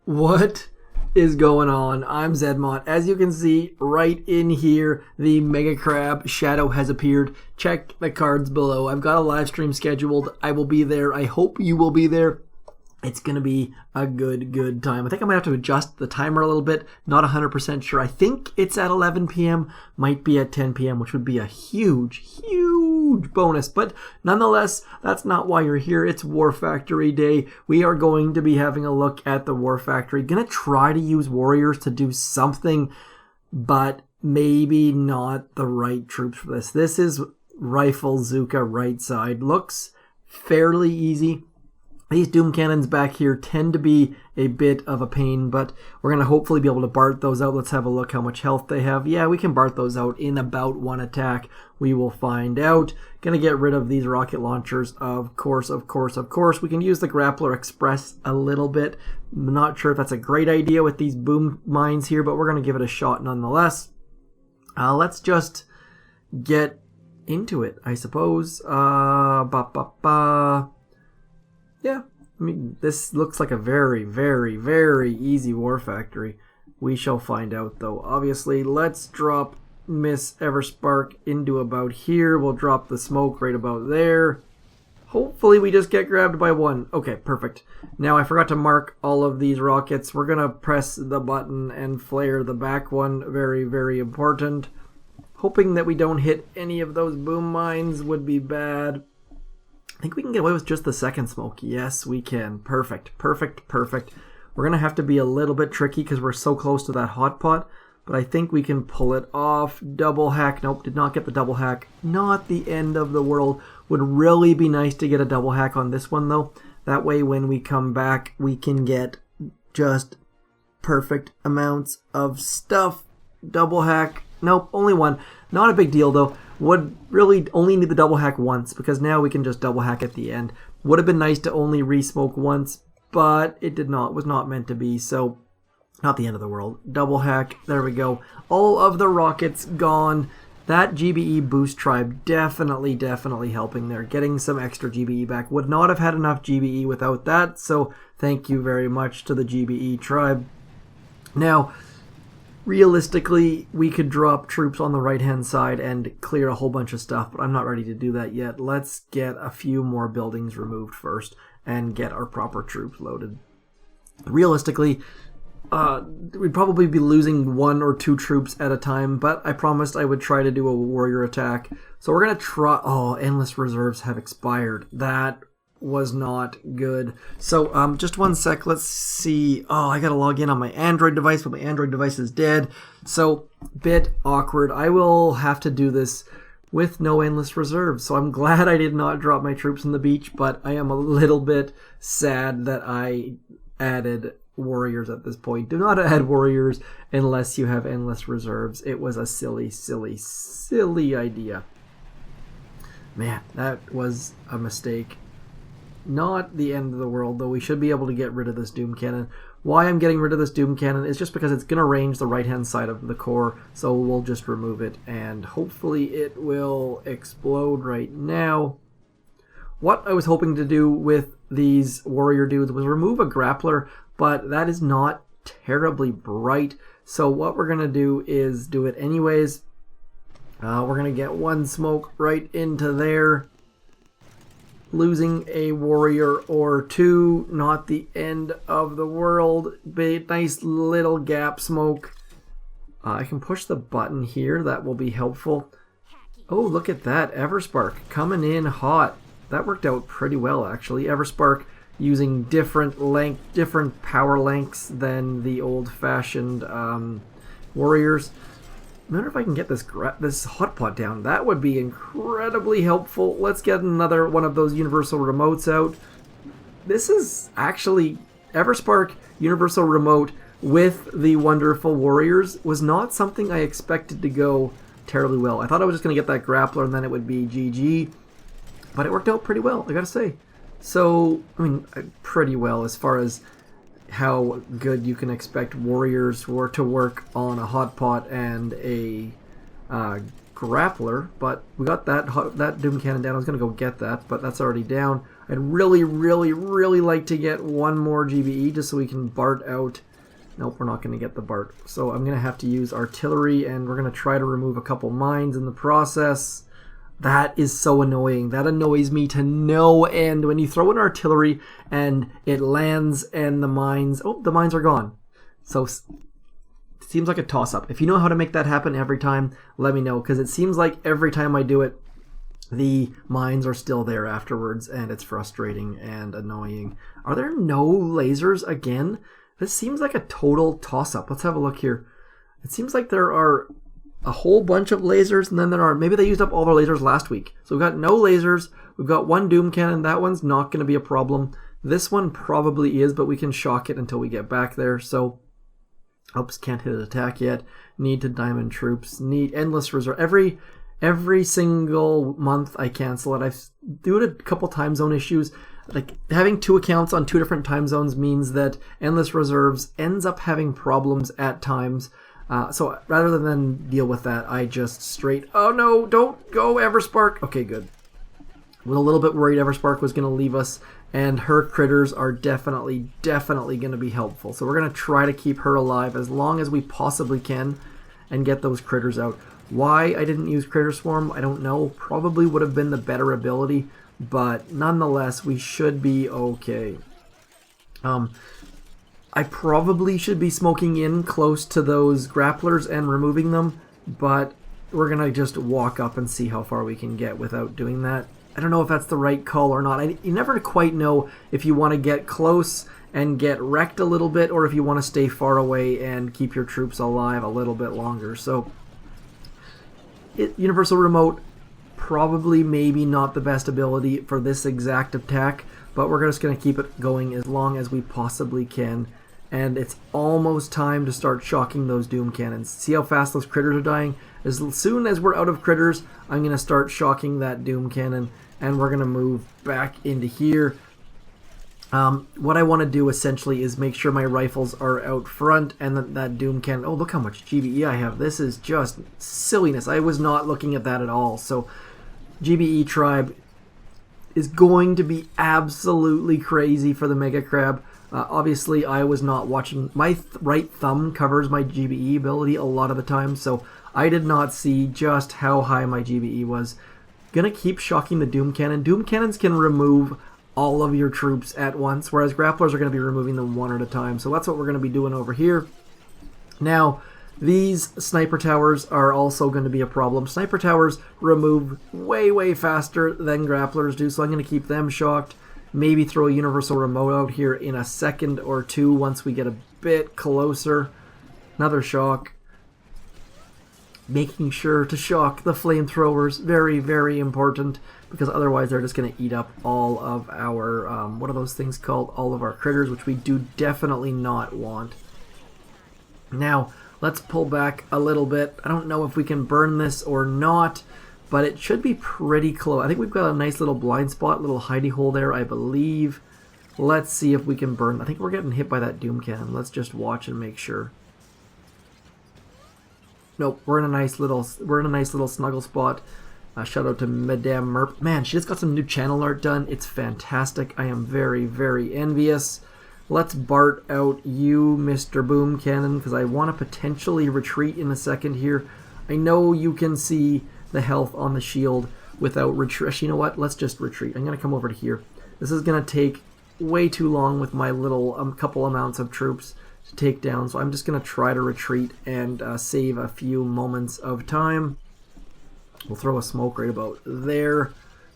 What is going on? I'm zmoT. As you can see right in here, the Mega Crab shadow has appeared. Check the cards below. I've got a live stream scheduled. I will be there. I hope you will be there. It's going to be a good time. I think I might have to adjust the timer a little bit. Not 100% sure. I think it's at 11 p.m. Might be at 10 p.m., which would be a huge bonus. But nonetheless, that's not why you're here. It's War Factory Day. We are going to be having a look at the War Factory. Going to try to use warriors to do something, but maybe not the right troops for this. This is Rifle Zooka right side. Looks fairly easy. These Doom Cannons back here tend to be a bit of a pain, but we're going to hopefully be able to BART those out. Let's have a look how much health they have. Yeah, we can BART those out in about one attack. We will find out. Going to get rid of these rocket launchers, of course. We can use the Grappler Express a little bit. I'm not sure if that's a great idea with these boom mines here, but we're going to give it a shot nonetheless. Let's just get into it, I suppose. Yeah, I mean, this looks like a very easy War Factory. We shall find out, though. Obviously, let's drop Miss Everspark into about here. We'll drop the smoke right about there. Hopefully, we just get grabbed by one. Okay, perfect. Now, I forgot to mark all of these rockets. We're going to press the button and flare the back one. Very important. Hoping that we don't hit any of those boom mines would be bad. I think we can get away with just the second smoke. Yes, we can. Perfect. We're going to have to be a little bit tricky because we're so close to that hot pot, but I think we can pull it off. Double hack. Nope, did not get the double hack. Not the end of the world. Would really be nice to get a double hack on this one, though. That way, when we come back, we can get just perfect amounts of stuff. Double hack. Nope, only one. Not a big deal, though. Would really only need the double hack once, because now we can just double hack at the end. Would have been nice to only re-smoke once, but it did not. Was not meant to be, so not the end of the world. Double hack, there we go. All of the rockets gone. That GBE boost tribe definitely helping there. Getting some extra GBE back. Would not have had enough GBE without that, so thank you very much to the GBE tribe. Now, realistically, we could drop troops on the right-hand side and clear a whole bunch of stuff, but I'm not ready to do that yet. Let's get a few more buildings removed first and get our proper troops loaded. Realistically, we'd probably be losing 1 or 2 troops at a time, but I promised I would try to do a warrior attack. So we're going to try... Oh, endless reserves have expired. That was not good. So just one sec, let's see. Oh, I gotta log in on my Android device, but my Android device is dead, so bit awkward. I will have to do this with no endless reserves, so I'm glad I did not drop my troops on the beach, but I am a little bit sad that I added warriors at this point. Do not add warriors unless you have endless reserves. It was a silly idea. Man, that was a mistake. Not the end of the world, though. We should be able to get rid of this Doom Cannon. Why I'm getting rid of this Doom Cannon is just because it's going to range the right-hand side of the core, so we'll just remove it, and hopefully it will explode right now. What I was hoping to do with these warrior dudes was remove a grappler, but that is not terribly bright, so what we're going to do is do it anyways. We're going to get one smoke right into there. Losing a warrior or 2, not the end of the world. Nice little gap smoke. I can push the button here. That will be helpful. Oh, look at that. Everspark coming in hot. That worked out pretty well, actually. Everspark using different power lengths than the old-fashioned warriors. I wonder if I can get this hot pot down. That would be incredibly helpful. Let's get another one of those universal remotes out. This is actually Everspark universal remote with the wonderful warriors was not something I expected to go terribly well. I thought I was just going to get that grappler and then it would be GG. But it worked out pretty well, I gotta say. So, I mean, pretty well as far as how good you can expect warriors to work on a hot pot and a grappler, but we got that Doom Cannon down. I was going to go get that, but that's already down. I'd really, really, really like to get one more GBE just so we can BART out. Nope, we're not going to get the BART. So I'm going to have to use artillery, and we're going to try to remove a couple mines in the process. That is so annoying. That annoys me to no end. When you throw in artillery and it lands and the mines... Oh, the mines are gone. So it seems like a toss-up. If you know how to make that happen every time, let me know. Because it seems like every time I do it, the mines are still there afterwards. And it's frustrating and annoying. Are there no lasers again? This seems like a total toss-up. Let's have a look here. It seems like there are a whole bunch of lasers, and then there are, maybe they used up all their lasers last week. So we've got no lasers, we've got one Doom Cannon, that one's not going to be a problem. This one probably is, but we can shock it until we get back there, so, oops, can't hit an attack yet. Need to diamond troops, need endless reserve. Every single month I cancel it. I do it a couple time zone issues. Like, having 2 accounts on 2 different time zones means that endless reserves ends up having problems at times. So rather than deal with that, I just straight, oh no, don't go Everspark. Okay, good. I was a little bit worried Everspark was going to leave us, and her critters are definitely going to be helpful. So we're going to try to keep her alive as long as we possibly can and get those critters out. Why I didn't use Critter Swarm, I don't know. Probably would have been the better ability, but nonetheless, we should be okay. I probably should be smoking in close to those grapplers and removing them, but we're going to just walk up and see how far we can get without doing that. I don't know if that's the right call or not. You never quite know if you want to get close and get wrecked a little bit, or if you want to stay far away and keep your troops alive a little bit longer. So, Universal Remote, probably maybe not the best ability for this exact attack, but we're just going to keep it going as long as we possibly can. And it's almost time to start shocking those Doom Cannons. See how fast those critters are dying? As soon as we're out of critters, I'm going to start shocking that Doom Cannon, and we're going to move back into here. What I want to do essentially is make sure my rifles are out front, and that Doom Cannon... Oh, look how much GBE I have. This is just silliness. I was not looking at that at all. So, GBE Tribe is going to be absolutely crazy for the Mega Crab. Obviously, I was not watching. My right thumb covers my GBE ability a lot of the time, so I did not see just how high my GBE was. Gonna keep shocking the Doom Cannon. Doom Cannons can remove all of your troops at once, whereas grapplers are going to be removing them one at a time. So that's what we're going to be doing over here. Now, these sniper towers are also going to be a problem. Sniper towers remove way faster than grapplers do, so I'm going to keep them shocked. Maybe throw a universal remote out here in a second or two once we get a bit closer. Another shock. Making sure to shock the flamethrowers. Very important, because otherwise they're just going to eat up all of our, what are those things called? All of our critters, which we do definitely not want. Now, let's pull back a little bit. I don't know if we can burn this or not, but it should be pretty close. I think we've got a nice little blind spot, little hidey hole there, I believe. Let's see if we can burn. I think we're getting hit by that Doom Cannon. Let's just watch and make sure. Nope, we're in a nice little snuggle spot. Shout out to Madame Merp. Man, she just got some new channel art done. It's fantastic. I am very envious. Let's BART out you, Mr. Boom Cannon, because I want to potentially retreat in a second here. I know you can see the health on the shield without retreat. You know what? Let's just retreat. I'm going to come over to here. This is going to take way too long with my little couple amounts of troops to take down, so I'm just going to try to retreat and save a few moments of time. We'll throw a smoke right about there,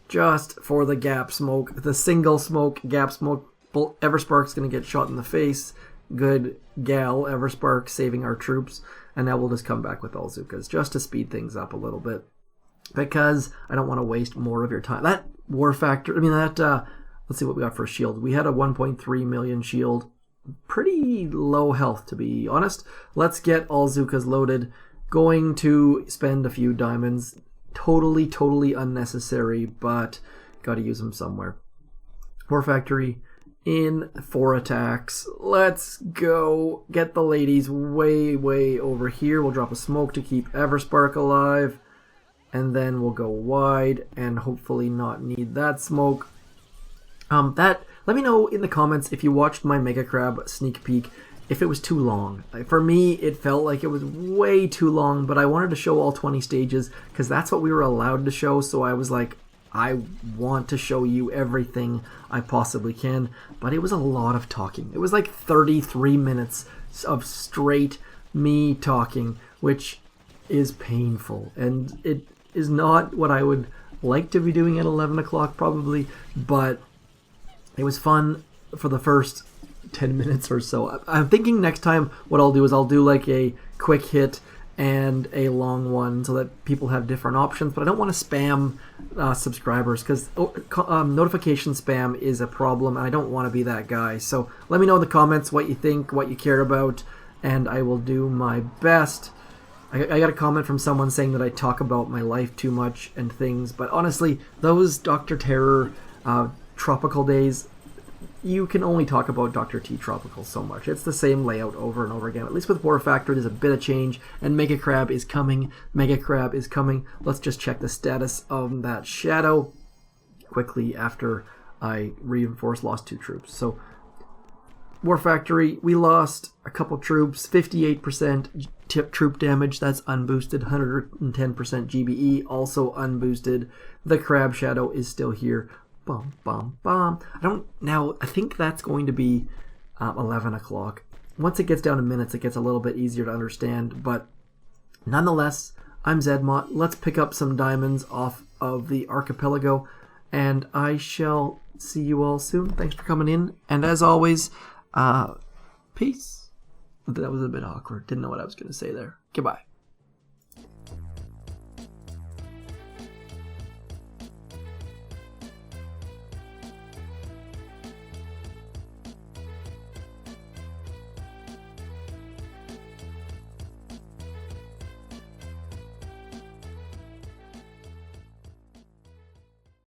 just for the gap smoke. The single smoke, gap smoke. Everspark's going to get shot in the face. Good gal, Everspark, saving our troops. And now we'll just come back with all Zookas, just to speed things up a little bit, because I don't want to waste more of your time. That war factor, let's see what we got for a shield. We had a 1.3 million shield. Pretty low health, to be honest. Let's get all Zookas loaded. Going to spend a few diamonds. Totally unnecessary, but gotta use them somewhere. War factory in 4 attacks. Let's go get the ladies way over here. We'll drop a smoke to keep Everspark alive. and then we'll go wide and hopefully not need that smoke. Let me know in the comments if you watched my Mega Crab sneak peek, if it was too long. For me, it felt like it was way too long, but I wanted to show all 20 stages because that's what we were allowed to show, so I was like, I want to show you everything I possibly can, but it was a lot of talking. It was like 33 minutes of straight me talking, which is painful, and it is not what I would like to be doing at 11 o'clock probably, but it was fun for the first 10 minutes or so. I'm thinking next time what I'll do is I'll do like a quick hit and a long one so that people have different options, but I don't want to spam subscribers because notification spam is a problem and I don't want to be that guy. So let me know in the comments what you think, what you care about, and I will do my best. I got a comment from someone saying that I talk about my life too much and things, but honestly, those Dr. Terror tropical days, you can only talk about Dr. T Tropical so much. It's the same layout over and over again. At least with War Factor, there's a bit of change, and Mega Crab is coming. Mega Crab is coming. Let's just check the status of that shadow quickly after I lost 2 troops. So, War Factory, we lost a couple troops, 58% troop damage, that's unboosted, 110% GBE, also unboosted. The Crab Shadow is still here. Bum, bum, bum. I think that's going to be 11 o'clock. Once it gets down to minutes, it gets a little bit easier to understand, but nonetheless, I'm zmoT. Let's pick up some diamonds off of the archipelago, and I shall see you all soon. Thanks for coming in, and as always, peace. That was a bit awkward. Didn't know what I was going to say there. Goodbye.